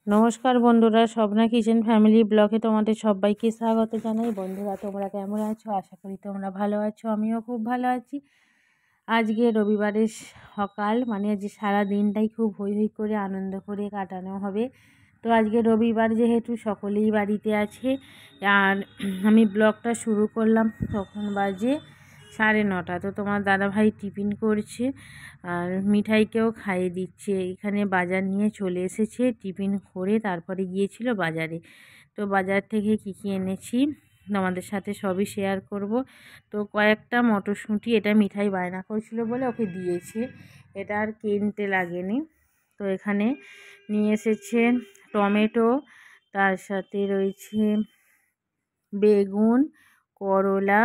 নমস্কার বন্ধুরা, Swapna kitchen family ব্লগে তোমাদের সবাইকে স্বাগত জানাই। বন্ধুরা, তোমরা কেমন আছো? আশা করি তোমরা ভালো আছো। আমিও খুব ভালো আছি। আজকে রবিবারের সকাল, মানে যে সারা দিনটাই খুব হই হই করে আনন্দ করে কাটানো হবে। তো আজকে রবিবার যেহেতু সকলেই বাড়িতে আছে, আর আমি ব্লগটা শুরু করলাম তখন বাজে 9:30। তো তোমার দাদাভাই টিফিন করছে আর মিঠাইকেও খাইয়ে দিচ্ছে। এখানে বাজার নিয়ে চলে এসেছে, টিফিন করে তারপরে গিয়েছিল বাজারে। তো বাজার থেকে কী কী এনেছি তোমাদের সাথে সবই শেয়ার করব। তো কয়েকটা মটরশুঁটি, এটা মিঠাই বায়না করেছিল বলে ওকে দিয়েছে, এটা আর কিনতে লাগেনি। তো এখানে নিয়ে এসেছে টমেটো, তার সাথে রয়েছে বেগুন, করলা,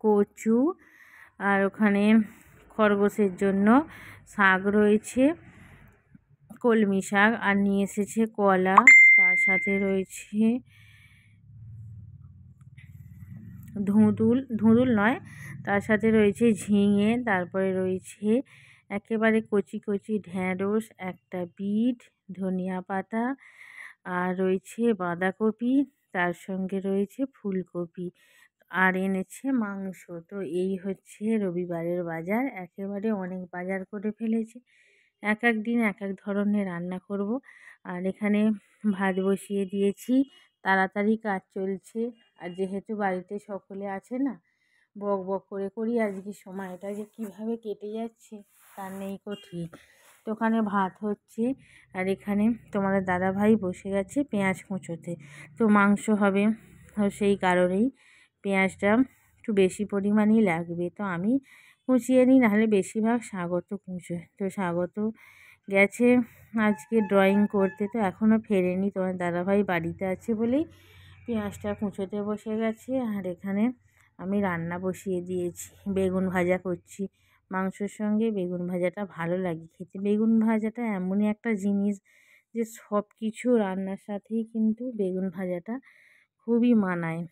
কচু, আর ওখানে খরগোশের জন্য শাক রয়েছে, কলমি শাক, আর নিয়ে এসেছে কলা, তার সাথে রয়েছে ধুঁদুল নয়, তার সাথে রয়েছে ঝিঙে, তারপরে রয়েছে একেবারে কচি কচি ঢ্যাঁড়স, একটা বিট, ধনিয়া পাতা, আর রয়েছে বাঁধাকপি, তার সঙ্গে রয়েছে ফুলকপি, আর এনেছে মাংস। তো এই হচ্ছে রবিবারের বাজার। একেবারে অনেক বাজার করে ফেলেছে। এক এক দিন এক এক ধরনের রান্না করব। আর এখানে ভাত বসিয়ে দিয়েছি, তাড়াতাড়ি কাজ চলছে। আর যেহেতু বাড়িতে সকলে আছে না, বক বক করে করি আজকে সময়টা যে কীভাবে কেটে যাচ্ছে তার নেই কো ঠিক। তো ওখানে ভাত হচ্ছে, আর এখানে তোমাদের দাদাভাই বসে গেছে পেঁয়াজ কুঁচোতে। তো মাংস হবে, সেই কারণেই পেঁয়াজটা একটু বেশি পরিমাণেই লাগবে। তো আমি কুচিয়ে নিই, নাহলে বেশিরভাগ স্বাগত কুঁচোয়। তো স্বাগত গেছে আজকে ড্রয়িং করতে, তো এখনও ফেরেনি। তোমার দাদাভাই বাড়িতে আছে বলেই পেঁয়াজটা কুঁচোতে বসে গেছে। আর এখানে আমি রান্না বসিয়ে দিয়েছি, বেগুন ভাজা করছি। মাংসর সঙ্গে বেগুন ভাজাটা ভালো লাগে খেতে। বেগুন ভাজাটা এমনই একটা জিনিস যে সব কিছু রান্নার সাথেই কিন্তু বেগুন ভাজাটা খুবই মানায়।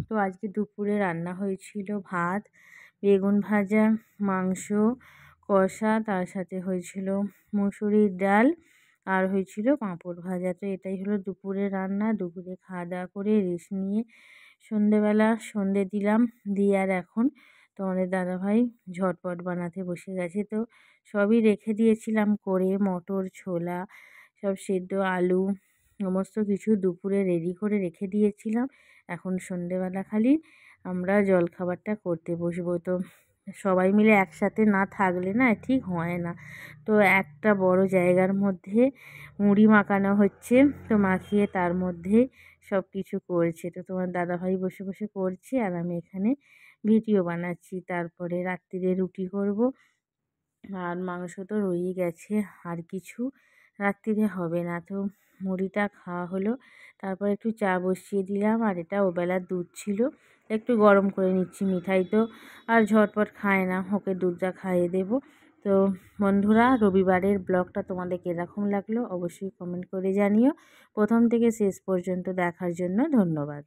তো আজকে দুপুরে রান্না হয়েছিল ভাত, বেগুন ভাজা, মাংস কষা, তার সাথে হয়েছিল মুসুরির ডাল, আর হয়েছিল পাঁপড় ভাজা। তো এটাই হলো দুপুরে রান্না। দুপুরে খাওয়া দাওয়া করে রেস্ট নিয়ে সন্ধেবেলা সন্ধে দিলাম, দিয়ে আর এখন তোমাদের দাদাভাই ঝটপট বানাতে বসে গেছে। তো সবই রেখে দিয়েছিলাম করে, মটর, ছোলা, সব সেদ্ধ আলু, সমস্ত কিছু দুপুরে রেডি করে রেখে দিয়েছিলাম। এখন সন্ধেবেলা খালি আমরা জলখাবারটা করতে বসবো। তো সবাই মিলে একসাথে না থাকলে না ঠিক হয় না। তো একটা বড় জায়গার মধ্যে মুড়ি মাখানো হচ্ছে, তো মাখিয়ে তার মধ্যে সব কিছু করছে। তো তোমার দাদাভাই বসে বসে করছে, আর আমি এখানে ভিডিও বানাচ্ছি। তারপরে রাত্রিরে রুটি করব, আর মাংস তো রয়েই গেছে, আর কিছু রাত্রিরে হবে না। তো মুড়িটা খাওয়া হলো, তারপর একটু চা বসিয়ে দিলাম। আর এটা ওবেলার দুধ ছিল, একটু গরম করে নিচ্ছি। মিঠাই তো আর ঝটপট খায় না, ওকে দুধটা খাইয়ে দেবো। তো বন্ধুরা, রবিবারের ব্লগটা তোমাদের কীরকম লাগলো অবশ্যই কমেন্ট করে জানিও। প্রথম থেকে শেষ পর্যন্ত দেখার জন্য ধন্যবাদ।